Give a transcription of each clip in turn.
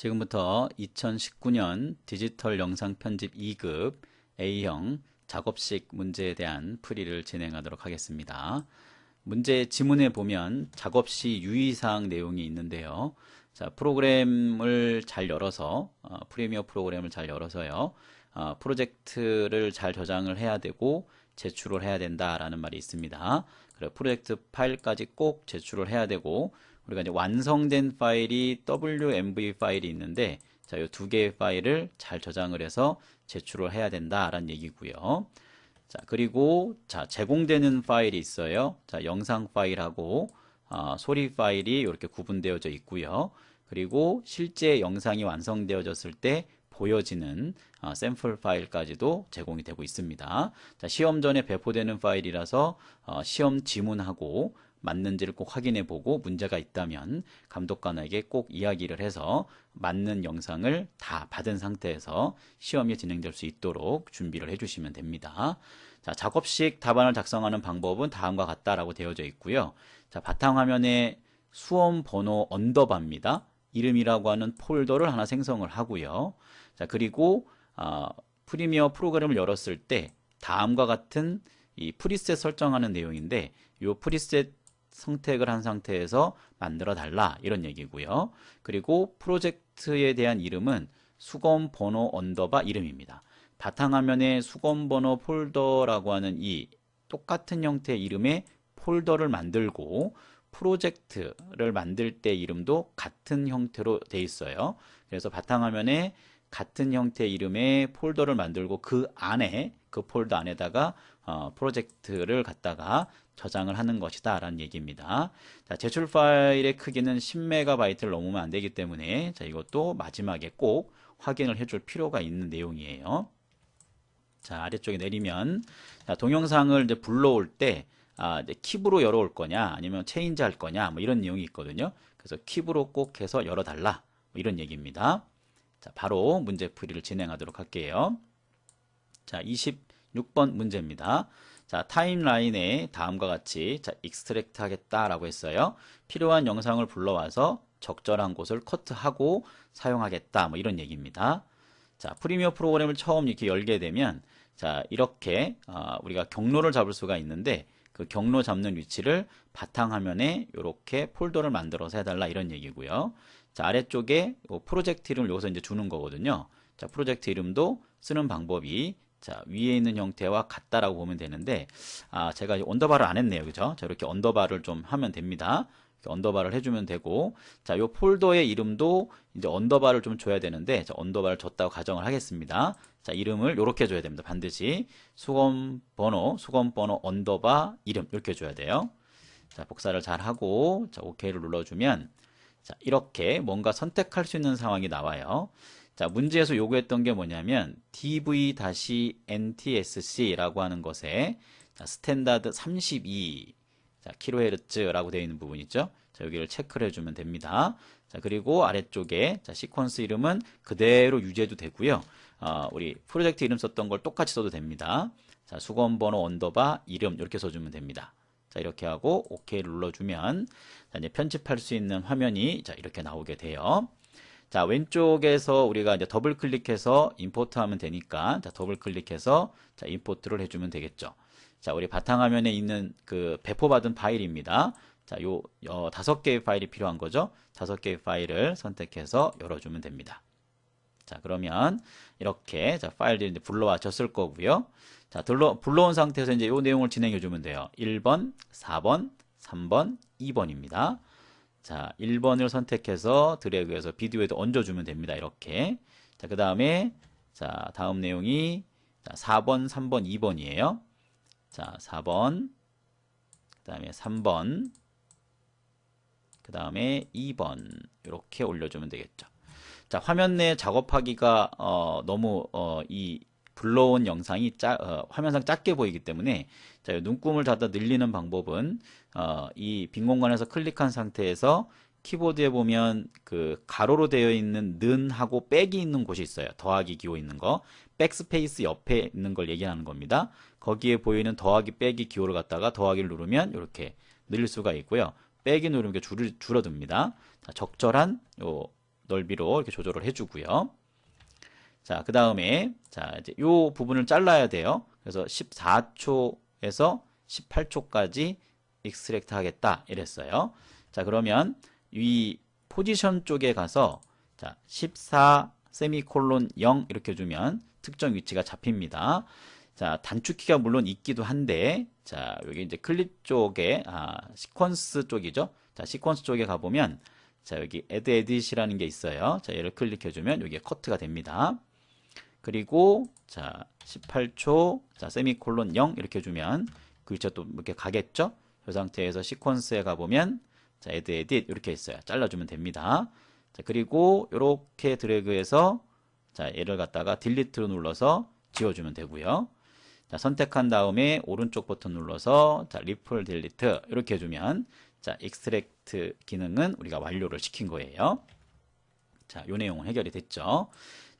지금부터 2019년 디지털 영상 편집 2급 A형 작업식 문제에 대한 풀이를 진행하도록 하겠습니다. 문제 지문에 보면 작업 시 유의사항 내용이 있는데요. 자, 프로그램을 잘 열어서 프리미어 프로그램을 잘 열어서요. 프로젝트를 잘 저장을 해야 되고 제출을 해야 된다라는 말이 있습니다. 그리고 프로젝트 파일까지 꼭 제출을 해야 되고 우리가 이제 완성된 파일이 WMV 파일이 있는데 자, 이 두 개의 파일을 잘 저장을 해서 제출을 해야 된다라는 얘기고요. 자, 그리고 자, 제공되는 파일이 있어요. 자, 영상 파일하고 소리 파일이 이렇게 구분되어져 있고요. 그리고 실제 영상이 완성되어졌을 때 보여지는 샘플 파일까지도 제공이 되고 있습니다. 자, 시험 전에 배포되는 파일이라서 시험 지문하고 맞는지를 꼭 확인해 보고 문제가 있다면 감독관에게 꼭 이야기를 해서 맞는 영상을 다 받은 상태에서 시험이 진행될 수 있도록 준비를 해주시면 됩니다. 자, 작업식 답안을 작성하는 방법은 다음과 같다라고 되어져 있고요. 자, 바탕화면에 수험 번호 언더바입니다. 이름이라고 하는 폴더를 하나 생성을 하고요. 자, 그리고 프리미어 프로그램을 열었을 때 다음과 같은 이 프리셋 설정하는 내용인데 이 프리셋 선택을 한 상태에서 만들어 달라 이런 얘기고요. 그리고 프로젝트에 대한 이름은 수검 번호 언더바 이름입니다. 바탕화면에 수검 번호 폴더라고 하는 이 똑같은 형태의 이름의 폴더를 만들고 프로젝트를 만들 때 이름도 같은 형태로 돼 있어요. 그래서 바탕화면에 같은 형태의 이름의 폴더를 만들고 그 안에 그 폴더 안에다가 프로젝트를 갖다가 저장을 하는 것이다 라는 얘기입니다. 자, 제출 파일의 크기는 10MB를 넘으면 안 되기 때문에 자, 이것도 마지막에 꼭 확인을 해줄 필요가 있는 내용이에요. 자, 아래쪽에 내리면 자, 동영상을 이제 불러올 때 이제 킵으로 열어올 거냐 아니면 체인지 할 거냐 뭐 이런 내용이 있거든요. 그래서 킵으로 꼭 해서 열어달라 뭐 이런 얘기입니다. 자, 바로 문제풀이를 진행하도록 할게요. 자, 26번 문제입니다. 자, 타임라인에 다음과 같이 자, 익스트랙트 하겠다라고 했어요. 필요한 영상을 불러와서 적절한 곳을 커트하고 사용하겠다 뭐 이런 얘기입니다. 자, 프리미어 프로그램을 처음 이렇게 열게 되면 자, 이렇게 우리가 경로를 잡을 수가 있는데 그 경로 잡는 위치를 바탕화면에 이렇게 폴더를 만들어서 해달라 이런 얘기고요. 자, 아래쪽에 프로젝트 이름을 여기서 이제 주는 거거든요. 자, 프로젝트 이름도 쓰는 방법이 자, 위에 있는 형태와 같다라고 보면 되는데 제가 언더바를 안 했네요. 그죠? 자, 이렇게 언더바를 좀 하면 됩니다. 이렇게 언더바를 해주면 되고 자, 요 폴더의 이름도 이제 언더바를 좀 줘야 되는데 자, 언더바를 줬다고 가정을 하겠습니다. 자, 이름을 이렇게 줘야 됩니다. 반드시 수검 번호 언더바 이름 이렇게 줘야 돼요. 자, 복사를 잘 하고 자, OK를 눌러주면 자, 이렇게 뭔가 선택할 수 있는 상황이 나와요. 자, 문제에서 요구했던 게 뭐냐면 DV-NTSC라고 하는 것에 자, 스탠다드 32 자, kHz라고 되어 있는 부분 있죠. 자, 여기를 체크를 해주면 됩니다. 자, 그리고 아래쪽에 자, 시퀀스 이름은 그대로 유지해도 되고요. 우리 프로젝트 이름 썼던 걸 똑같이 써도 됩니다. 자, 수검 번호 언더바 이름 이렇게 써주면 됩니다. 자, 이렇게 하고 OK를 눌러주면 자, 이제 편집할 수 있는 화면이 자, 이렇게 나오게 돼요. 자, 왼쪽에서 우리가 이제 더블 클릭해서 임포트 하면 되니까 자, 더블 클릭해서 자, 임포트를 해주면 되겠죠. 자, 우리 바탕화면에 있는 그 배포받은 파일입니다. 자, 요 5개의 파일이 필요한 거죠. 5개의 파일을 선택해서 열어주면 됩니다. 자, 그러면 이렇게 자, 파일들이 이제 불러와졌을 거고요. 자, 불러온 상태에서 이제 요 내용을 진행해 주면 돼요. 1번, 4번, 3번, 2번입니다. 자, 1번을 선택해서 드래그해서 비디오에도 얹어주면 됩니다. 이렇게. 자, 그 다음에 자, 다음 내용이 자, 4번, 3번, 2번이에요. 자, 4번, 그 다음에 3번, 그 다음에 2번 이렇게 올려주면 되겠죠. 자, 화면 내 작업하기가 너무 이 불러온 영상이 화면상 작게 보이기 때문에 자, 눈금을 닫아 늘리는 방법은 이 빈 공간에서 클릭한 상태에서 키보드에 보면 그 가로로 되어 있는 는하고 빽이 있는 곳이 있어요. 더하기 기호 있는 거. 백스페이스 옆에 있는 걸 얘기하는 겁니다. 거기에 보이는 더하기 빼기 기호를 갖다가 더하기를 누르면 이렇게 늘릴 수가 있고요. 빼기 누르면 줄어듭니다. 자, 적절한 넓이로 이렇게 조절을 해주고요. 자, 그 다음에 자, 이제 요 부분을 잘라야 돼요. 그래서 14초에서 18초까지 익스트랙트 하겠다 이랬어요. 자, 그러면 이 포지션 쪽에 가서 자, 14 세미콜론 0 이렇게 주면 특정 위치가 잡힙니다. 자, 단축키가 물론 있기도 한데 자, 여기 이제 클립 쪽에 시퀀스 쪽이죠. 자, 시퀀스 쪽에 가보면 자, 여기 add edit이라는 게 있어요. 자, 얘를 클릭해주면 여기에 커트가 됩니다. 그리고 자, 18초 자, 세미콜론 0 이렇게 주면 그 위치가 또 이렇게 가겠죠. 이 상태에서 시퀀스에 가보면 자, add edit 이렇게 있어요. 잘라주면 됩니다. 자, 그리고 이렇게 드래그해서 자, 얘를 갖다가 딜리트로 눌러서 지워주면 되고요. 자, 선택한 다음에 오른쪽 버튼 눌러서 자, 리플 딜리트 이렇게 해주면 자, 익스트랙트 기능은 우리가 완료를 시킨 거예요. 자, 요 내용은 해결이 됐죠.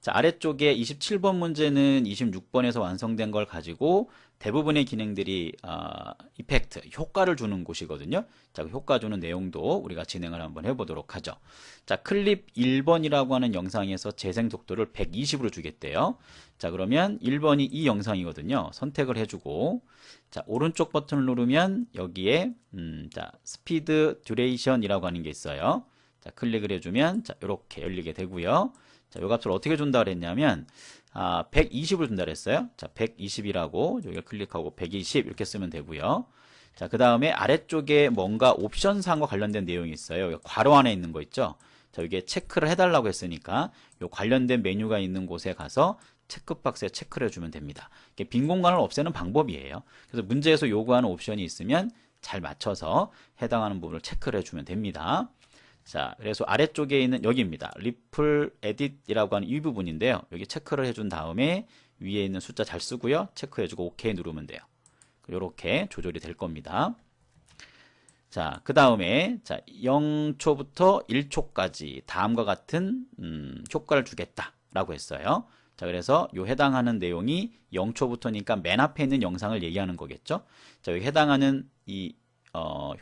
자, 아래쪽에 27번 문제는 26번에서 완성된 걸 가지고 대부분의 기능들이 이펙트, 효과를 주는 곳이거든요. 자, 그 효과 주는 내용도 우리가 진행을 한번 해보도록 하죠. 자, 클립 1번이라고 하는 영상에서 재생 속도를 120으로 주겠대요. 자, 그러면 1번이 이 영상이거든요. 선택을 해주고 자, 오른쪽 버튼을 누르면 여기에 자, 스피드 듀레이션이라고 하는 게 있어요. 자, 클릭을 해주면 자, 이렇게 열리게 되고요. 자, 요 값을 어떻게 준다 그랬냐면 120을 준다 그랬어요. 자, 120이라고 여기를 클릭하고 120 이렇게 쓰면 되고요. 자, 그 다음에 아래쪽에 뭔가 옵션사항과 관련된 내용이 있어요. 여기 괄호 안에 있는 거 있죠. 자, 여기에 체크를 해달라고 했으니까 요 관련된 메뉴가 있는 곳에 가서 체크박스에 체크를 해주면 됩니다. 이게 빈 공간을 없애는 방법이에요. 그래서 문제에서 요구하는 옵션이 있으면 잘 맞춰서 해당하는 부분을 체크를 해주면 됩니다. 자, 그래서 아래쪽에 있는 여기입니다. 리플 에딧이라고 하는 이 부분인데요. 여기 체크를 해준 다음에 위에 있는 숫자 잘 쓰고요. 체크해주고 OK 누르면 돼요. 이렇게 조절이 될 겁니다. 자, 그 다음에 자, 0초부터 1초까지 다음과 같은 효과를 주겠다라고 했어요. 자, 그래서 요 해당하는 내용이 0초부터니까 맨 앞에 있는 영상을 얘기하는 거겠죠. 자, 여기 해당하는 이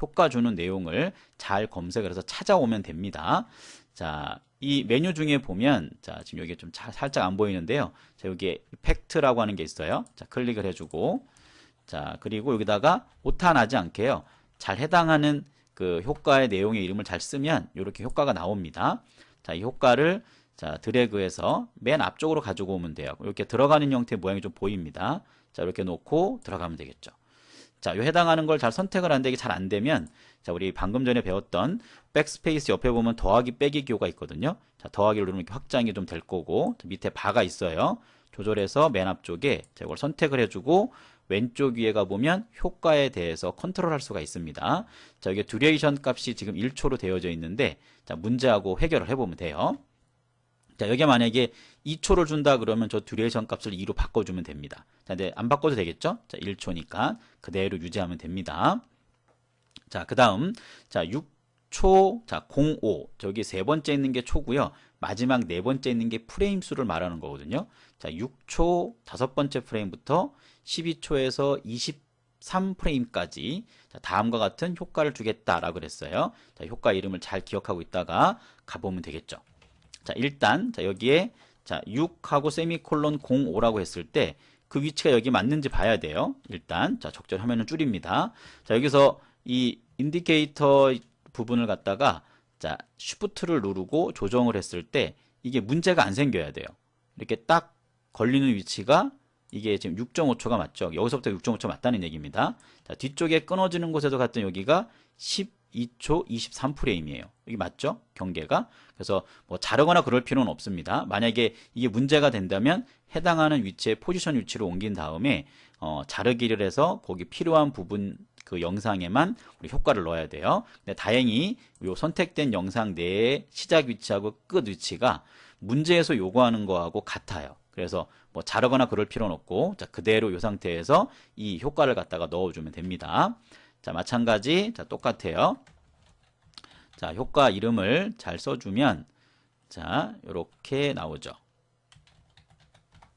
효과 주는 내용을 잘 검색을 해서 찾아오면 됩니다. 자, 이 메뉴 중에 보면 자, 지금 여기 좀 살짝 안 보이는데요. 자, 여기에 이펙트라고 하는 게 있어요. 자, 클릭을 해주고 자, 그리고 여기다가 오타 나지 않게요. 잘 해당하는 그 효과의 내용의 이름을 잘 쓰면 이렇게 효과가 나옵니다. 자, 이 효과를 자, 드래그해서 맨 앞쪽으로 가지고 오면 돼요. 이렇게 들어가는 형태의 모양이 좀 보입니다. 자, 이렇게 놓고 들어가면 되겠죠. 자, 요 해당하는 걸 잘 선택을 하는데 이게 잘 안 되면 자, 우리 방금 전에 배웠던 백스페이스 옆에 보면 더하기 빼기 기호가 있거든요. 자, 더하기를 누르면 이렇게 확장이 좀 될 거고 밑에 바가 있어요. 조절해서 맨 앞쪽에 자, 이걸 선택을 해주고 왼쪽 위에 가보면 효과에 대해서 컨트롤할 수가 있습니다. 자, 여기 듀레이션 값이 지금 1초로 되어져 있는데 자, 문제하고 해결을 해보면 돼요. 자, 여기에 만약에 2초를 준다 그러면 저 듀레이션 값을 2로 바꿔주면 됩니다. 자, 근데 안 바꿔도 되겠죠? 자, 1초니까 그대로 유지하면 됩니다. 자, 그 다음, 자, 6초, 자, 05. 저기 세 번째 있는 게 초고요. 마지막 네 번째 있는 게 프레임 수를 말하는 거거든요. 자, 6초 다섯 번째 프레임부터 12초에서 23프레임까지 자, 다음과 같은 효과를 주겠다라고 그랬어요. 자, 효과 이름을 잘 기억하고 있다가 가보면 되겠죠. 자, 일단 자, 여기에 자, 6하고 세미콜론 05라고 했을 때 그 위치가 여기 맞는지 봐야 돼요. 일단 자, 적절 화면은 줄입니다. 자, 여기서 이 인디케이터 부분을 갖다가 자, 쉬프트를 누르고 조정을 했을 때 이게 문제가 안 생겨야 돼요. 이렇게 딱 걸리는 위치가 이게 지금 6.5초가 맞죠. 여기서부터 6.5초 맞다는 얘기입니다. 자, 뒤쪽에 끊어지는 곳에도 같은 여기가 12초 23프레임이에요. 이게 맞죠? 경계가. 그래서 뭐 자르거나 그럴 필요는 없습니다. 만약에 이게 문제가 된다면 해당하는 위치에 포지션 위치로 옮긴 다음에 자르기를 해서 거기 필요한 부분 그 영상에만 우리 효과를 넣어야 돼요. 근데 다행히 요 선택된 영상 내의 시작 위치하고 끝 위치가 문제에서 요구하는 거하고 같아요. 그래서 뭐 자르거나 그럴 필요는 없고 자, 그대로 이 상태에서 이 효과를 갖다가 넣어주면 됩니다. 자, 마찬가지 자, 똑같아요. 자, 효과 이름을 잘 써주면 자, 이렇게 나오죠.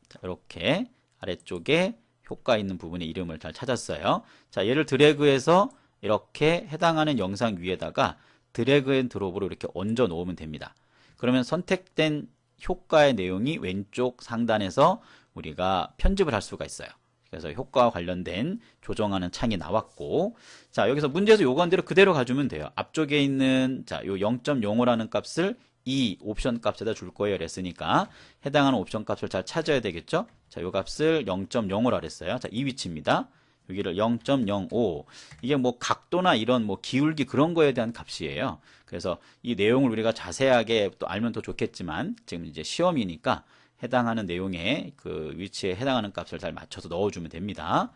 자, 이렇게 아래쪽에 효과 있는 부분의 이름을 잘 찾았어요. 자, 얘를 드래그해서 이렇게 해당하는 영상 위에다가 드래그 앤 드롭으로 이렇게 얹어 놓으면 됩니다. 그러면 선택된 효과의 내용이 왼쪽 상단에서 우리가 편집을 할 수가 있어요. 그래서 효과와 관련된 조정하는 창이 나왔고, 자, 여기서 문제에서 요구한 대로 그대로 가주면 돼요. 앞쪽에 있는, 자, 요 0.05라는 값을 이 옵션 값에다 줄 거예요. 그랬으니까 해당하는 옵션 값을 잘 찾아야 되겠죠? 자, 요 값을 0.05라 그랬어요. 자, 이 위치입니다. 여기를 0.05. 이게 뭐 각도나 이런 뭐 기울기 그런 거에 대한 값이에요. 그래서 이 내용을 우리가 자세하게 또 알면 더 좋겠지만 지금 이제 시험이니까 해당하는 내용에 그 위치에 해당하는 값을 잘 맞춰서 넣어주면 됩니다.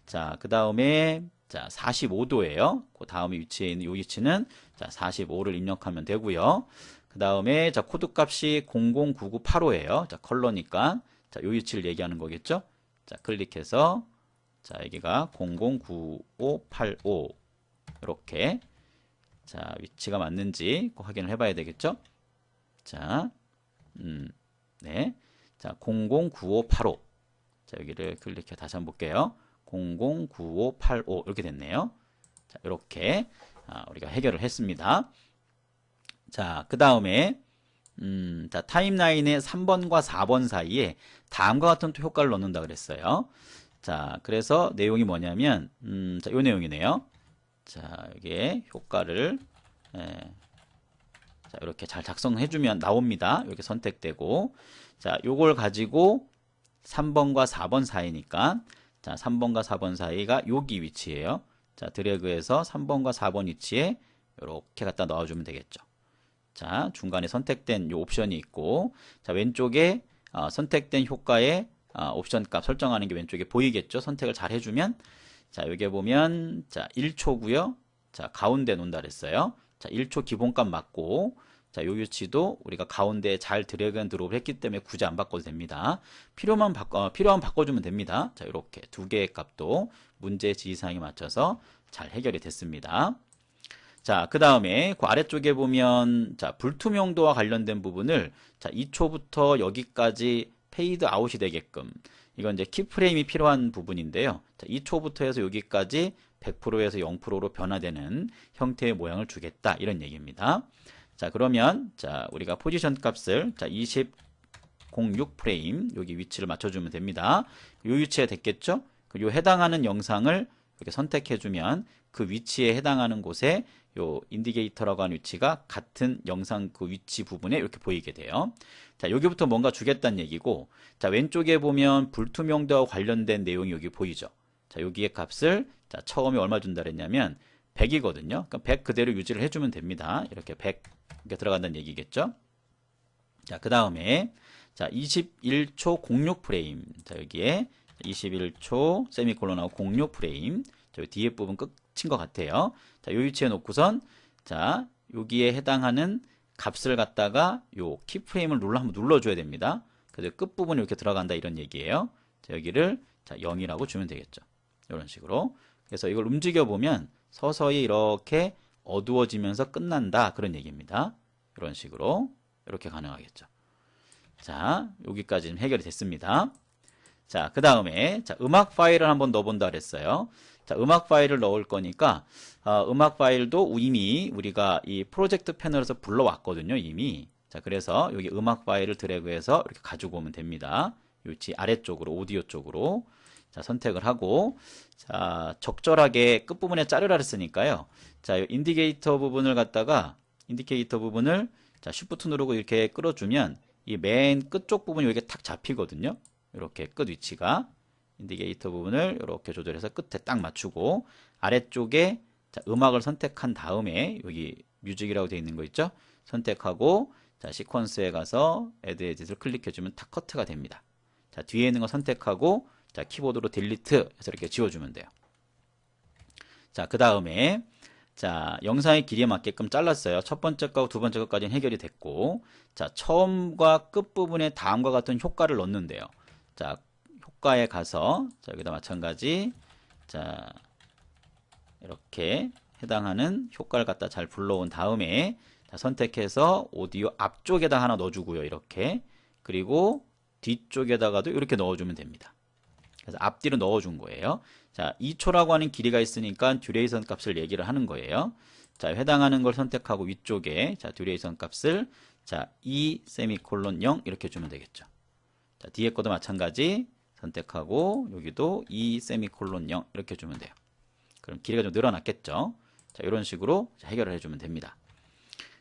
자, 그 다음에 자 45도예요. 그 다음에 위치에 있는 이 위치는 자 45를 입력하면 되고요. 그 다음에 자 코드 값이 009985예요. 자 컬러니까 자 이 위치를 얘기하는 거겠죠. 자 클릭해서 자 여기가 009585 이렇게 자 위치가 맞는지 꼭 확인을 해봐야 되겠죠. 자 네. 자, 009585. 자, 여기를 클릭해 다시 한번 볼게요. 009585 이렇게 됐네요. 자, 이렇게 우리가 해결을 했습니다. 자, 그 다음에 자, 타임라인의 3번과 4번 사이에 다음과 같은 또 효과를 넣는다 그랬어요. 자, 그래서 내용이 뭐냐면 자, 요 내용이네요. 자, 여기에 효과를 자, 이렇게 잘 작성해주면 나옵니다. 이렇게 선택되고, 자, 요걸 가지고 3번과 4번 사이니까, 자, 3번과 4번 사이가 여기 위치예요. 자, 드래그해서 3번과 4번 위치에 이렇게 갖다 넣어주면 되겠죠. 자, 중간에 선택된 요 옵션이 있고, 자, 왼쪽에 선택된 효과의 옵션 값 설정하는 게 왼쪽에 보이겠죠. 선택을 잘 해주면, 자, 여기 보면, 자, 1초고요. 자, 가운데 놓는다 그랬어요. 자, 1초 기본값 맞고, 자, 요 위치도 우리가 가운데에 잘 드래그 앤 드롭을 했기 때문에 굳이 안 바꿔도 됩니다. 필요하면 바꿔주면 됩니다. 자, 이렇게 두 개의 값도 문제 지시사항에 맞춰서 잘 해결이 됐습니다. 자, 그 다음에 그 아래쪽에 보면, 자, 불투명도와 관련된 부분을, 자, 2초부터 여기까지 페이드 아웃이 되게끔, 이건 이제 키프레임이 필요한 부분인데요. 자, 2초부터 해서 여기까지 100%에서 0%로 변화되는 형태의 모양을 주겠다. 이런 얘기입니다. 자, 그러면, 자, 우리가 포지션 값을, 자, 2006 프레임, 여기 위치를 맞춰주면 됩니다. 이 위치에 됐겠죠? 요 해당하는 영상을 이렇게 선택해주면 그 위치에 해당하는 곳에 요 인디게이터라고 하는 위치가 같은 영상 그 위치 부분에 이렇게 보이게 돼요. 자, 여기부터 뭔가 주겠다는 얘기고, 자, 왼쪽에 보면 불투명도와 관련된 내용이 여기 보이죠? 자, 여기에 값을, 자, 처음에 얼마 준다 그랬냐면 100이거든요. 그러니까 100 그대로 유지를 해주면 됩니다. 이렇게 100 이렇게 들어간다는 얘기겠죠? 자, 그 다음에, 자, 21초 06 프레임. 자, 여기에 21초 세미콜론하고 06 프레임. 저 뒤에 부분 끝인 것 같아요. 자, 요 위치에 놓고선, 자, 여기에 해당하는 값을 갖다가 요 키프레임을 한번 눌러줘야 됩니다. 그래서 끝부분이 이렇게 들어간다 이런 얘기예요. 자, 여기를, 자, 0이라고 주면 되겠죠. 이런 식으로. 그래서 이걸 움직여 보면 서서히 이렇게 어두워지면서 끝난다 그런 얘기입니다. 이런 식으로 이렇게 가능하겠죠. 자, 여기까지 해결이 됐습니다. 자, 그 다음에 자, 음악 파일을 한번 넣어본다 그랬어요. 자, 음악 파일을 넣을 거니까 음악 파일도 이미 우리가 이 프로젝트 패널에서 불러왔거든요. 이미. 자, 그래서 여기 음악 파일을 드래그해서 이렇게 가지고 오면 됩니다. 위치 아래쪽으로 오디오 쪽으로 자, 선택을 하고 자, 적절하게 끝부분에 자르라 했으니까요. 자, 인디케이터 부분을 갖다가 인디케이터 부분을 자, 쉬프트 누르고 이렇게 끌어주면 이 맨 끝쪽 부분이 여기 탁 잡히거든요. 이렇게 끝 위치가 인디케이터 부분을 이렇게 조절해서 끝에 딱 맞추고 아래쪽에 자, 음악을 선택한 다음에 여기 뮤직이라고 되어 있는 거 있죠? 선택하고 자, 시퀀스에 가서 애드 에딧을 클릭해주면 탁 커트가 됩니다. 자, 뒤에 있는 거 선택하고 자, 키보드로 딜리트 해서 이렇게 지워주면 돼요. 자, 그 다음에 자, 영상의 길이에 맞게끔 잘랐어요. 첫 번째 거하고 두 번째 거까지는 해결이 됐고, 자, 처음과 끝 부분에 다음과 같은 효과를 넣는데요. 자, 효과에 가서 자, 여기다 마찬가지 자, 이렇게 해당하는 효과를 갖다 잘 불러온 다음에 자, 선택해서 오디오 앞쪽에다 하나 넣어주고요. 이렇게 그리고 뒤쪽에다가도 이렇게 넣어주면 됩니다. 그래서 앞뒤로 넣어준 거예요. 자, 2초라고 하는 길이가 있으니까 듀레이션 값을 얘기를 하는 거예요. 자, 해당하는 걸 선택하고 위쪽에 자, 듀레이션 값을 자, 2 세미콜론 0 이렇게 주면 되겠죠. 자, 뒤에 것도 마찬가지 선택하고 여기도 2 세미콜론 0 이렇게 주면 돼요. 그럼 길이가 좀 늘어났겠죠. 자, 이런 식으로 해결을 해주면 됩니다.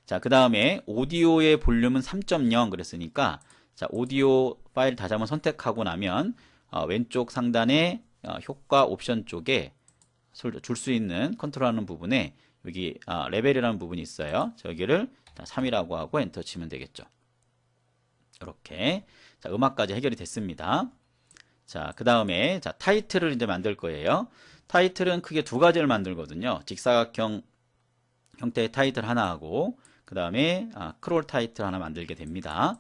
자, 그 다음에 오디오의 볼륨은 3.0 그랬으니까 자, 오디오 파일 다시 한번 선택하고 나면 왼쪽 상단에 효과 옵션 쪽에 줄 수 있는 컨트롤하는 부분에 여기 레벨이라는 부분이 있어요. 자, 여기를 3이라고 하고 엔터 치면 되겠죠. 이렇게 자, 음악까지 해결이 됐습니다. 자, 그 다음에 자, 타이틀을 이제 만들 거예요. 타이틀은 크게 두 가지를 만들거든요. 직사각형 형태의 타이틀 하나 하고 그 다음에 크롤 타이틀 하나 만들게 됩니다.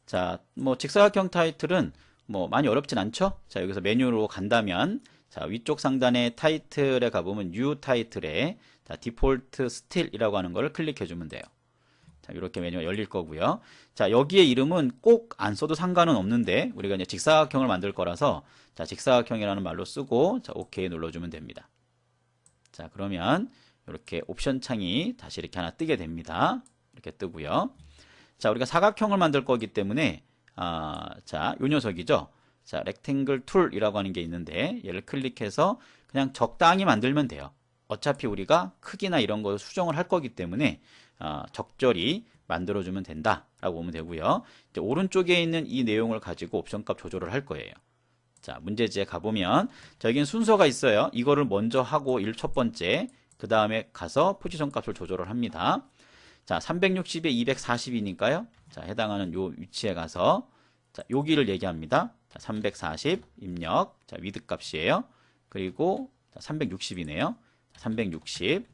자, 뭐 직사각형 타이틀은 뭐 많이 어렵진 않죠. 자, 여기서 메뉴로 간다면 자, 위쪽 상단에 타이틀에 가보면 뉴 타이틀에 자, 디폴트 스틸이라고 하는 걸 클릭해 주면 돼요. 자, 이렇게 메뉴가 열릴 거고요. 자, 여기에 이름은 꼭 안 써도 상관은 없는데 우리가 이제 직사각형을 만들 거라서 자, 직사각형이라는 말로 쓰고 자, 오케이 눌러주면 됩니다. 자, 그러면 이렇게 옵션 창이 다시 이렇게 하나 뜨게 됩니다. 이렇게 뜨고요. 자, 우리가 사각형을 만들 거기 때문에 자, 요 녀석이죠. 자, 렉탱글 툴이라고 하는 게 있는데 얘를 클릭해서 그냥 적당히 만들면 돼요. 어차피 우리가 크기나 이런 거 수정을 할 거기 때문에 적절히 만들어주면 된다라고 보면 되고요. 이제 오른쪽에 있는 이 내용을 가지고 옵션값 조절을 할 거예요. 자, 문제지에 가보면 자, 여기는 순서가 있어요. 이거를 먼저 하고 첫 번째 그 다음에 가서 포지션 값을 조절을 합니다. 자, 360에 240이니까요. 자, 해당하는 요 위치에 가서 자, 여기를 얘기합니다. 자, 340 입력. 자, 위드 값이에요. 그리고 360이네요. 360.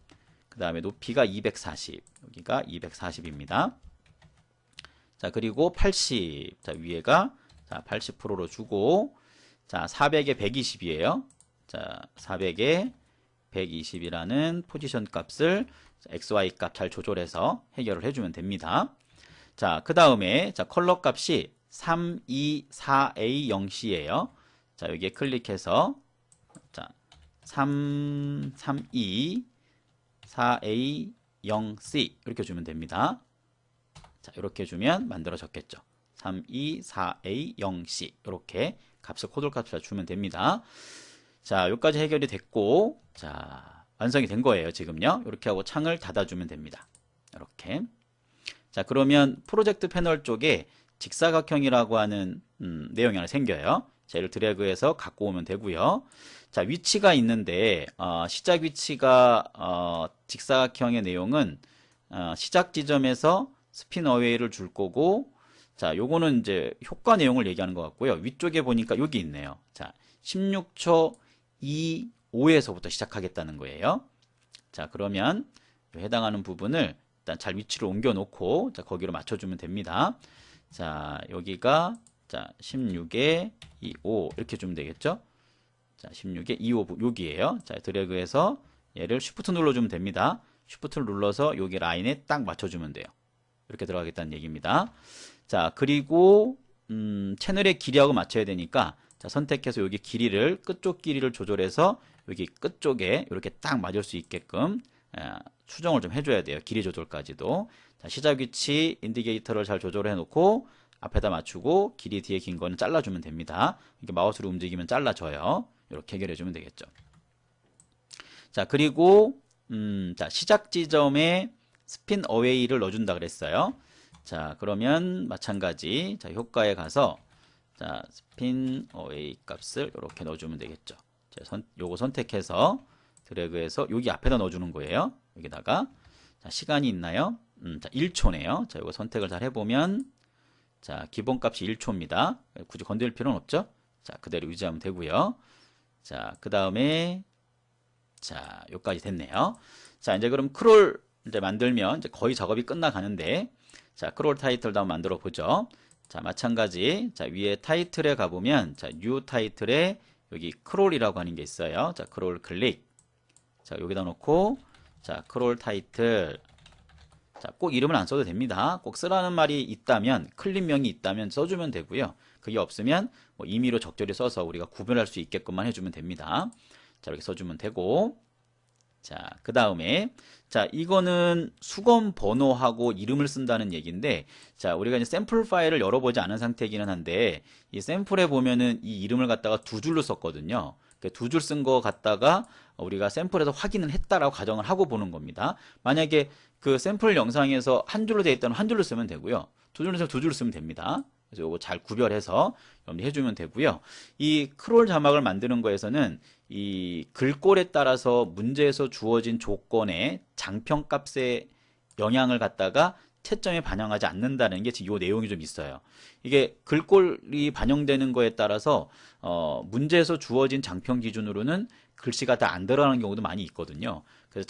그 다음에 높이가 240. 여기가 240입니다. 자, 그리고 80. 자, 위에가 자, 80%로 주고 자, 400에 120이에요. 자, 400에 120이라는 포지션 값을 XY 값 잘 조절해서 해결을 해주면 됩니다. 자, 그 다음에 자, 컬러 값이 324A0C예요. 자, 여기에 클릭해서 자, 324A0C 이렇게 주면 됩니다. 자, 이렇게 주면 만들어졌겠죠. 324A0C 이렇게 값을 코드 값을 주면 됩니다. 자, 여기까지 해결이 됐고 자, 완성이 된 거예요. 지금요. 이렇게 하고 창을 닫아주면 됩니다. 이렇게. 자, 그러면 프로젝트 패널 쪽에 직사각형이라고 하는 내용이 하나 생겨요. 자, 얘를 드래그해서 갖고 오면 되고요. 자, 위치가 있는데 시작 위치가 직사각형의 내용은 시작 지점에서 스핀 어웨이를 줄 거고 자, 요거는 이제 효과 내용을 얘기하는 것 같고요. 위쪽에 보니까 여기 있네요. 자, 16초 25에서부터 시작하겠다는 거예요. 자, 그러면 해당하는 부분을 일단 잘 위치를 옮겨 놓고 자, 거기로 맞춰주면 됩니다. 자, 여기가 자, 16에 25 이렇게 주면 되겠죠. 자, 16에 25 여기에요. 자, 드래그해서 얘를 쉬프트 눌러주면 됩니다. 쉬프트를 눌러서 여기 라인에 딱 맞춰주면 돼요. 이렇게 들어가겠다는 얘기입니다. 자, 그리고 채널의 길이하고 맞춰야 되니까 자, 선택해서 여기 길이를 끝쪽 길이를 조절해서 여기 끝쪽에 이렇게 딱 맞을 수 있게끔 수정을 좀 해줘야 돼요. 길이 조절까지도. 자, 시작 위치 인디게이터를 잘 조절해 놓고 앞에다 맞추고 길이 뒤에 긴 거는 잘라주면 됩니다. 이렇게 마우스로 움직이면 잘라져요. 이렇게 해결해 주면 되겠죠. 자, 그리고 자, 시작 지점에 스핀 어웨이를 넣어준다 그랬어요. 자, 그러면 마찬가지 자, 효과에 가서 자, 스핀 어웨이 값을 이렇게 넣어주면 되겠죠. 자, 요거 선택해서 드래그해서 여기 앞에다 넣어주는 거예요. 여기다가 자, 시간이 있나요? 자, 1초네요. 자, 이거 선택을 잘 해보면 자, 기본값이 1초입니다. 굳이 건들 필요는 없죠. 자, 그대로 유지하면 되고요. 자, 그 다음에 자, 여기까지 됐네요. 자, 이제 그럼 크롤 이제 만들면 이제 거의 작업이 끝나가는데 자, 크롤 타이틀도 한번 만들어 보죠. 자, 마찬가지 자, 위에 타이틀에 가보면 자, 뉴 타이틀에 여기 크롤이라고 하는 게 있어요. 자, 크롤 클릭. 자, 여기다 놓고 자, 크롤 타이틀. 자, 꼭 이름을 안 써도 됩니다. 꼭 쓰라는 말이 있다면, 클립명이 있다면 써주면 되고요. 그게 없으면 뭐 임의로 적절히 써서 우리가 구별할 수 있게끔만 해주면 됩니다. 자, 이렇게 써주면 되고 자, 그 다음에 자, 이거는 수검 번호하고 이름을 쓴다는 얘기인데, 자, 우리가 이제 샘플 파일을 열어보지 않은 상태이기는 한데, 이 샘플에 보면은 이 이름을 갖다가 두 줄로 썼거든요. 두 줄 쓴 거 갖다가 우리가 샘플에서 확인을 했다라고 가정을 하고 보는 겁니다. 만약에 그 샘플 영상에서 한 줄로 되어 있다면 한 줄로 쓰면 되고요. 두 줄로 쓰면 두 줄로 쓰면 됩니다. 그래서 이거 잘 구별해서 여러분들이 해주면 되고요. 이 크롤 자막을 만드는 거에서는 이 글꼴에 따라서 문제에서 주어진 조건의 장평값의 영향을 갖다가 채점에 반영하지 않는다는 게 지금 이 내용이 좀 있어요. 이게 글꼴이 반영되는 거에 따라서 문제에서 주어진 장평 기준으로는 글씨가 다 안 들어가는 경우도 많이 있거든요. 그래서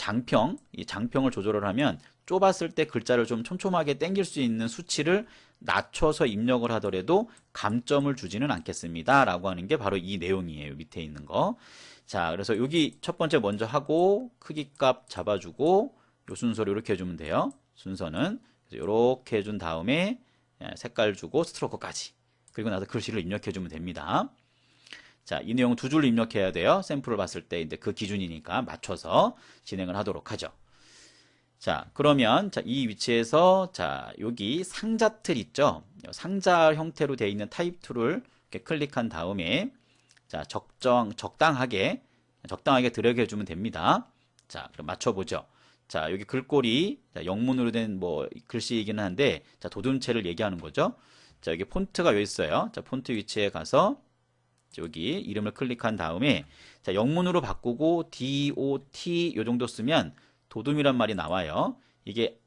이 장평을 조절을 하면 좁았을 때 글자를 좀 촘촘하게 당길 수 있는 수치를 낮춰서 입력을 하더라도 감점을 주지는 않겠습니다 라고 하는 게 바로 이 내용이에요. 밑에 있는 거. 자, 그래서 여기 첫 번째 먼저 하고 크기 값 잡아주고 요 순서로 이렇게 해주면 돼요. 순서는 이렇게 해준 다음에 색깔 주고 스트로크까지, 그리고 나서 글씨를 입력해주면 됩니다. 자, 이 내용은 두 줄로 입력해야 돼요. 샘플을 봤을 때 이제 그 기준이니까 맞춰서 진행을 하도록 하죠. 자, 그러면 자, 이 위치에서 자, 여기 상자 틀 있죠? 상자 형태로 되어 있는 타입 툴을 이렇게 클릭한 다음에 자, 적당하게 들어게 해주면 됩니다. 자, 그럼 맞춰보죠. 자, 여기 글꼴이 자, 영문으로 된 뭐 글씨이기는 한데, 자, 도둠체를 얘기하는 거죠. 자, 여기 폰트가 여기 있어요. 자, 폰트 위치에 가서 여기 이름을 클릭한 다음에 자, 영문으로 바꾸고 DOT 요 정도 쓰면 도둠이란 말이 나와요. 이게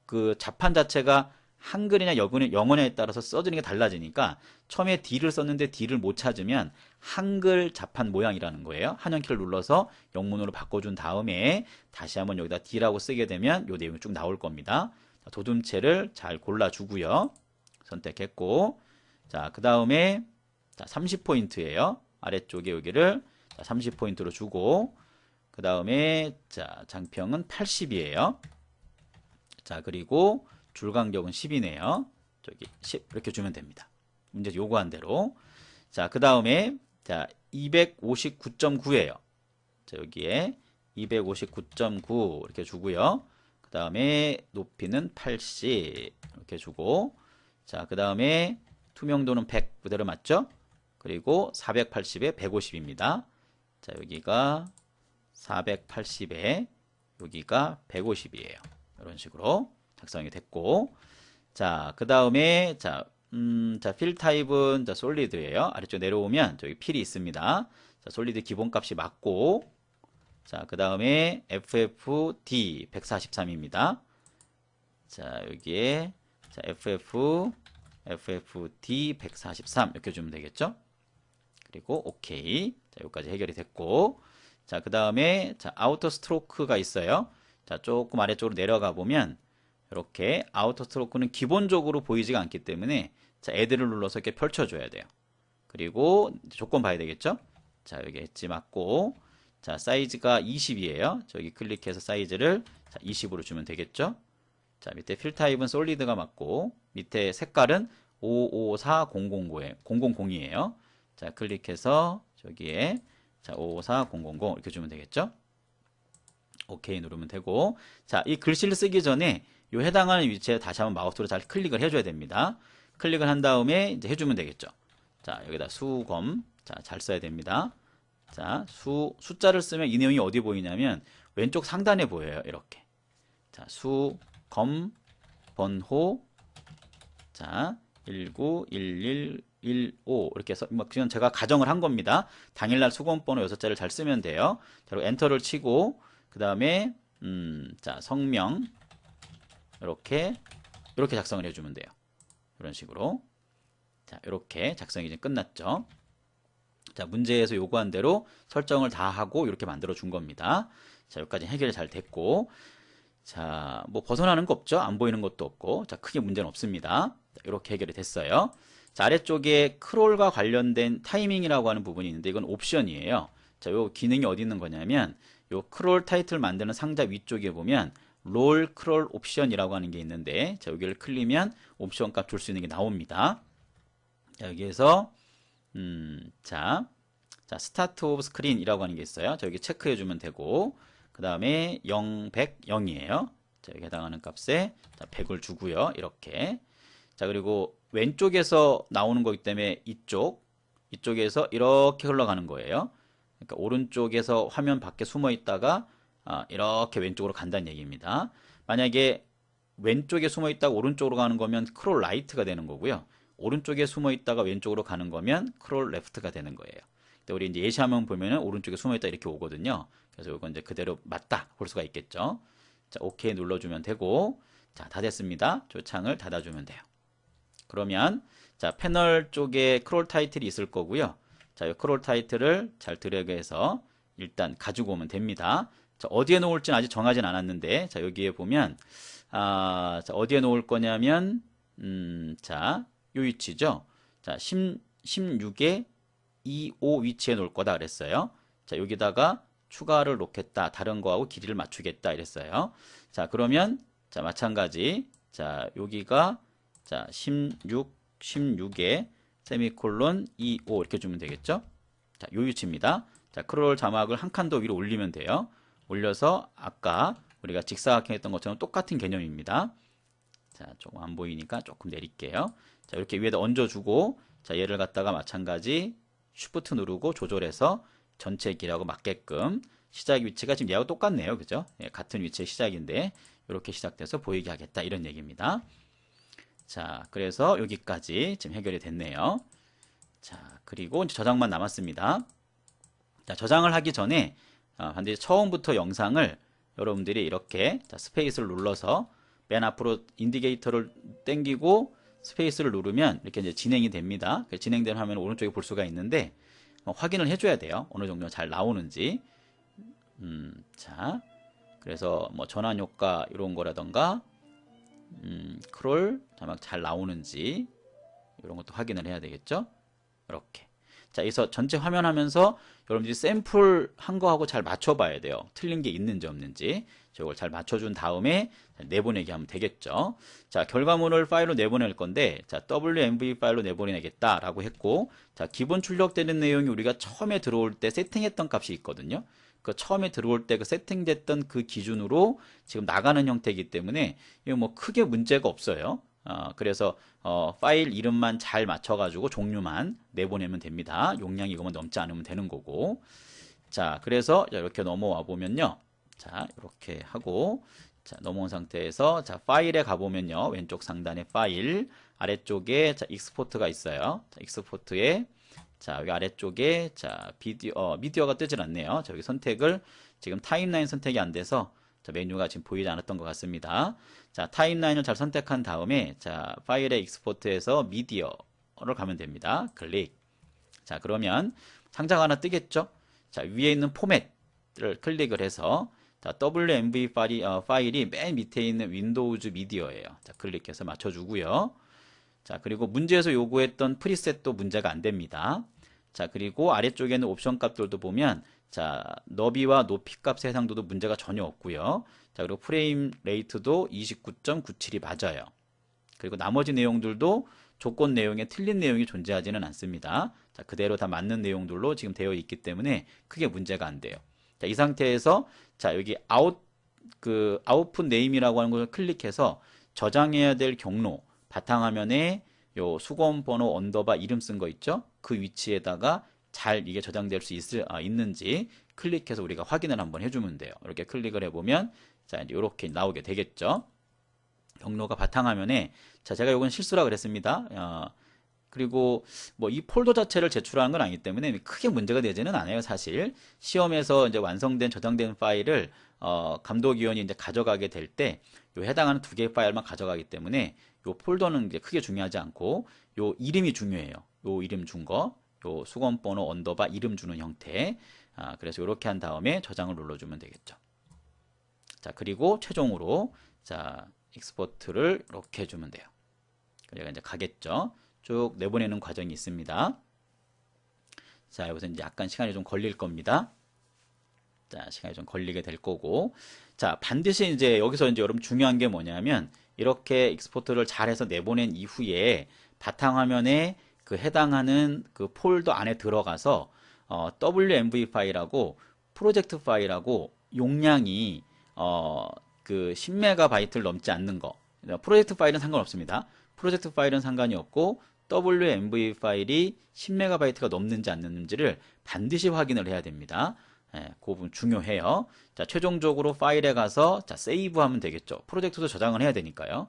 그 자판 자체가 한글이나 영어냐에 따라서 써지는 게 달라지니까 처음에 D를 썼는데 D를 못 찾으면 한글 자판 모양이라는 거예요. 한영키를 눌러서 영문으로 바꿔준 다음에 다시 한번 여기다 D라고 쓰게 되면 이 내용이 쭉 나올 겁니다. 도둠체를 잘 골라주고요. 선택했고, 자, 그 다음에 30포인트예요. 아래쪽에 여기를 30포인트로 주고, 그 다음에 자, 장평은 80이에요. 자, 그리고 줄 간격은 10이네요. 저기 10 이렇게 주면 됩니다. 문제 요구한 대로. 자, 그 다음에 자, 259.9예요. 자, 여기에 259.9 이렇게 주고요. 그 다음에 높이는 80 이렇게 주고, 자, 그 다음에 투명도는 100 그대로 맞죠? 그리고 480에 150입니다. 자, 여기가 480에 여기가 150이에요. 이런 식으로 작성이 됐고, 자, 그 다음에 자, 필 타입은 자, 솔리드예요. 아래쪽 내려오면 저기 필이 있습니다. 자, 솔리드 기본값이 맞고, 자, 그 다음에 FFD 143입니다. 자, 여기에 자, FFD 143 이렇게 주면 되겠죠? 그리고 OK. 자, 여기까지 해결이 됐고, 자, 그 다음에 자, 아우터 스트로크가 있어요. 자, 조금 아래쪽으로 내려가 보면 이렇게 아우터 스트로크는 기본적으로 보이지가 않기 때문에 자, 애들을 눌러서 이렇게 펼쳐줘야 돼요. 그리고 조건 봐야 되겠죠? 자, 여기 엣지 맞고, 자, 사이즈가 20이에요. 저기 클릭해서 사이즈를 자, 20으로 주면 되겠죠? 자, 밑에 필 타입은 솔리드가 맞고, 밑에 색깔은 554002예요. 자, 클릭해서 저기에 자, 554000 이렇게 주면 되겠죠? 오케이 누르면 되고, 자, 이 글씨를 쓰기 전에 이 해당하는 위치에 다시 한번 마우스로 잘 클릭을 해줘야 됩니다. 클릭을 한 다음에 이제 해주면 되겠죠. 자, 여기다 수검, 자, 잘 써야 됩니다. 자, 숫자를 쓰면 이 내용이 어디 보이냐면 왼쪽 상단에 보여요. 이렇게. 자, 수검 번호, 자, 191115 이렇게 해서 그냥 제가 가정을 한 겁니다. 당일날 수검번호 6자를 잘 쓰면 돼요. 자, 그리고 엔터를 치고 그 다음에 자, 성명 이렇게 작성을 해주면 돼요. 이런 식으로. 자, 이렇게 작성이 이제 끝났죠. 자, 문제에서 요구한 대로 설정을 다 하고 이렇게 만들어 준 겁니다. 자, 여기까지 해결이 잘 됐고, 자, 뭐 벗어나는 거 없죠? 안 보이는 것도 없고, 자, 크게 문제는 없습니다. 자, 이렇게 해결이 됐어요. 자, 아래쪽에 크롤과 관련된 타이밍이라고 하는 부분이 있는데 이건 옵션이에요. 자, 요 기능이 어디 있는 거냐면 요 크롤 타이틀 만드는 상자 위쪽에 보면 롤 크롤 옵션이라고 하는 게 있는데, 자, 여기를 클릭하면 옵션 값 줄 수 있는 게 나옵니다. 자, 여기에서 자, 스타트 오브 스크린이라고 하는 게 있어요. 자, 여기 체크해 주면 되고, 그 다음에 0, 100, 0이에요. 자, 여기 해당하는 값에 자, 100을 주고요. 이렇게. 자, 그리고 왼쪽에서 나오는 거기 때문에 이쪽에서 이렇게 흘러가는 거예요. 그러니까 오른쪽에서 화면 밖에 숨어 있다가 이렇게 왼쪽으로 간다는 얘기입니다. 만약에 왼쪽에 숨어 있다가 오른쪽으로 가는 거면 크롤 라이트가 되는 거고요. 오른쪽에 숨어 있다가 왼쪽으로 가는 거면 크롤 레프트가 되는 거예요. 우리 이제 예시화면 보면은 오른쪽에 숨어 있다 이렇게 오거든요. 그래서 이건 이제 그대로 맞다 볼 수가 있겠죠. 자, 오케이 눌러주면 되고, 자, 다 됐습니다. 저 창을 닫아주면 돼요. 그러면 자, 패널 쪽에 크롤 타이틀이 있을 거고요. 자, 이 크롤 타이틀을 잘 드래그해서 일단 가지고 오면 됩니다. 자, 어디에 놓을지는 아직 정하진 않았는데, 자, 여기에 보면 자, 어디에 놓을 거냐면 자, 요 위치죠. 자, 16에 25 위치에 놓을 거다 그랬어요. 자, 여기다가 추가를 놓겠다. 다른 거하고 길이를 맞추겠다 이랬어요. 자, 그러면 자, 마찬가지. 자, 여기가 자, 16에 세미콜론 25 이렇게 주면 되겠죠? 자, 요 위치입니다. 자, 크롤 자막을 한 칸 더 위로 올리면 돼요. 올려서 아까 우리가 직사각형 했던 것처럼 똑같은 개념입니다. 자, 조금 안 보이니까 조금 내릴게요. 자, 이렇게 위에다 얹어주고, 자, 얘를 갖다가 마찬가지 쉬프트 누르고 조절해서 전체 길하고 맞게끔 시작 위치가 지금 얘하고 똑같네요. 그죠? 예, 같은 위치의 시작인데 이렇게 시작돼서 보이게 하겠다 이런 얘기입니다. 자, 그래서 여기까지 지금 해결이 됐네요. 자, 그리고 이제 저장만 남았습니다. 자, 저장을 하기 전에 반드시 처음부터 영상을 여러분들이 이렇게 자, 스페이스를 눌러서 맨 앞으로 인디케이터를 당기고 스페이스를 누르면 이렇게 이제 진행이 됩니다. 진행된 화면을 오른쪽에 볼 수가 있는데 확인을 해줘야 돼요. 어느 정도 잘 나오는지. 자, 그래서 뭐 전환 효과 이런 거라던가 크롤 자막 잘 나오는지 이런 것도 확인을 해야 되겠죠. 이렇게. 자, 여기서 전체 화면 하면서 여러분들이 샘플 한 거하고 잘 맞춰봐야 돼요. 틀린 게 있는지 없는지. 저걸 잘 맞춰준 다음에 내보내기 하면 되겠죠. 자, 결과물을 파일로 내보낼 건데, 자, WMV 파일로 내보내겠다라고 했고, 자, 기본 출력되는 내용이 우리가 처음에 들어올 때 세팅했던 값이 있거든요. 그 처음에 들어올 때 그 세팅됐던 그 기준으로 지금 나가는 형태이기 때문에 이거 뭐 크게 문제가 없어요. 그래서 파일 이름만 잘 맞춰가지고 종류만 내보내면 됩니다. 용량이 이거만 넘지 않으면 되는 거고. 자, 그래서 이렇게 넘어와 보면요. 자, 이렇게 하고 자, 넘어온 상태에서 자, 파일에 가보면요. 왼쪽 상단에 파일 아래쪽에 자, 익스포트가 있어요. 자, 익스포트에 자, 여기 아래쪽에 자, 미디어가 뜨질 않네요. 자, 여기 선택을 지금 타임라인 선택이 안 돼서 자, 메뉴가 지금 보이지 않았던 것 같습니다. 자, 타임라인을 잘 선택한 다음에 자, 파일의 익스포트에서 미디어를 가면 됩니다. 클릭. 자, 그러면 상자가 하나 뜨겠죠? 자, 위에 있는 포맷을 클릭을 해서 자, WMV 파일이 맨 밑에 있는 윈도우즈 미디어예요. 자, 클릭해서 맞춰주고요. 자, 그리고 문제에서 요구했던 프리셋도 문제가 안 됩니다. 자, 그리고 아래쪽에 있는 옵션 값들도 보면 자, 너비와 높이 값의 해상도도 문제가 전혀 없고요. 자, 그리고 프레임 레이트도 29.97이 맞아요. 그리고 나머지 내용들도 조건 내용에 틀린 내용이 존재하지는 않습니다. 자, 그대로 다 맞는 내용들로 지금 되어 있기 때문에 크게 문제가 안 돼요. 자, 이 상태에서 자, 여기 아웃풋 네임이라고 하는 것을 클릭해서 저장해야 될 경로 바탕화면에 요 수거원 번호 언더바 이름 쓴 거 있죠? 그 위치에다가 잘 이게 저장될 수 있는지 클릭해서 우리가 확인을 한번 해주면 돼요. 이렇게 클릭을 해보면 자, 이제 이렇게 나오게 되겠죠. 경로가 바탕화면에 자, 제가 이건 실수라 그랬습니다. 그리고 뭐 이 폴더 자체를 제출하는 건 아니기 때문에 크게 문제가 되지는 않아요. 사실 시험에서 이제 완성된 저장된 파일을 감독위원이 이제 가져가게 될 때 요 해당하는 두 개의 파일만 가져가기 때문에 요 폴더는 이제 크게 중요하지 않고 요 이름이 중요해요. 요 이름 준 거, 요 수건 번호 언더바 이름 주는 형태. 그래서 이렇게 한 다음에 저장을 눌러주면 되겠죠. 자, 그리고 최종으로 자, 익스포트를 이렇게 해주면 돼요. 얘가 이제 가겠죠. 쭉 내보내는 과정이 있습니다. 자, 여기서 이제 약간 시간이 좀 걸릴 겁니다. 자, 시간이 좀 걸리게 될 거고. 자, 반드시 이제 여기서 이제 여러분 중요한 게 뭐냐면 이렇게 익스포트를 잘해서 내보낸 이후에 바탕화면에 그 해당하는 그 폴더 안에 들어가서 WMV 파일하고 프로젝트 파일하고 용량이 그 10MB를 넘지 않는 거, 프로젝트 파일은 상관없습니다. 프로젝트 파일은 상관이 없고 WMV 파일이 10MB가 넘는지 안 넘는지를 반드시 확인을 해야 됩니다. 예, 그 부분 중요해요. 자, 최종적으로 파일에 가서 자, 세이브 하면 되겠죠. 프로젝트도 저장을 해야 되니까요.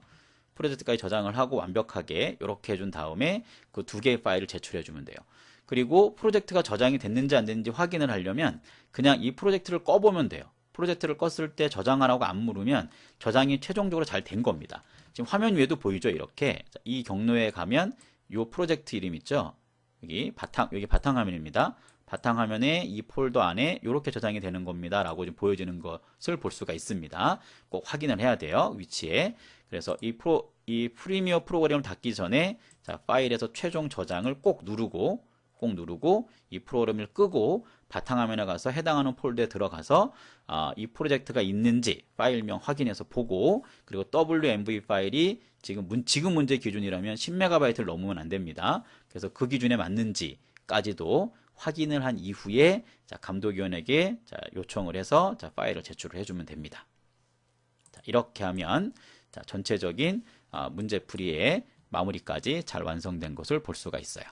프로젝트까지 저장을 하고 완벽하게 이렇게 해준 다음에 그 두 개의 파일을 제출해 주면 돼요. 그리고 프로젝트가 저장이 됐는지 안 됐는지 확인을 하려면 그냥 이 프로젝트를 꺼보면 돼요. 프로젝트를 껐을 때 저장하라고 안 물으면 저장이 최종적으로 잘 된 겁니다. 지금 화면 위에도 보이죠? 이렇게 이 경로에 가면 이 프로젝트 이름 있죠? 여기 바탕화면입니다. 바탕화면에 이 폴더 안에 이렇게 저장이 되는 겁니다 라고 좀 보여지는 것을 볼 수가 있습니다. 꼭 확인을 해야 돼요, 위치에. 그래서 이 프리미어 프로그램을 닫기 전에 자, 파일에서 최종 저장을 꼭 누르고 이 프로그램을 끄고 바탕화면에 가서 해당하는 폴더에 들어가서 이 프로젝트가 있는지 파일명 확인해서 보고, 그리고 WMV 파일이 지금 문제 기준이라면 10MB를 넘으면 안 됩니다. 그래서 그 기준에 맞는지까지도 확인을 한 이후에 자, 감독위원에게 자, 요청을 해서 자, 파일을 제출을 해주면 됩니다. 자, 이렇게 하면 자, 전체적인 문제풀이의 마무리까지 잘 완성된 것을 볼 수가 있어요.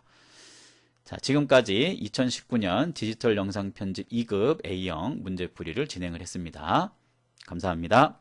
자, 지금까지 2019년 디지털 영상 편집 2급 A형 문제풀이를 진행을 했습니다. 감사합니다.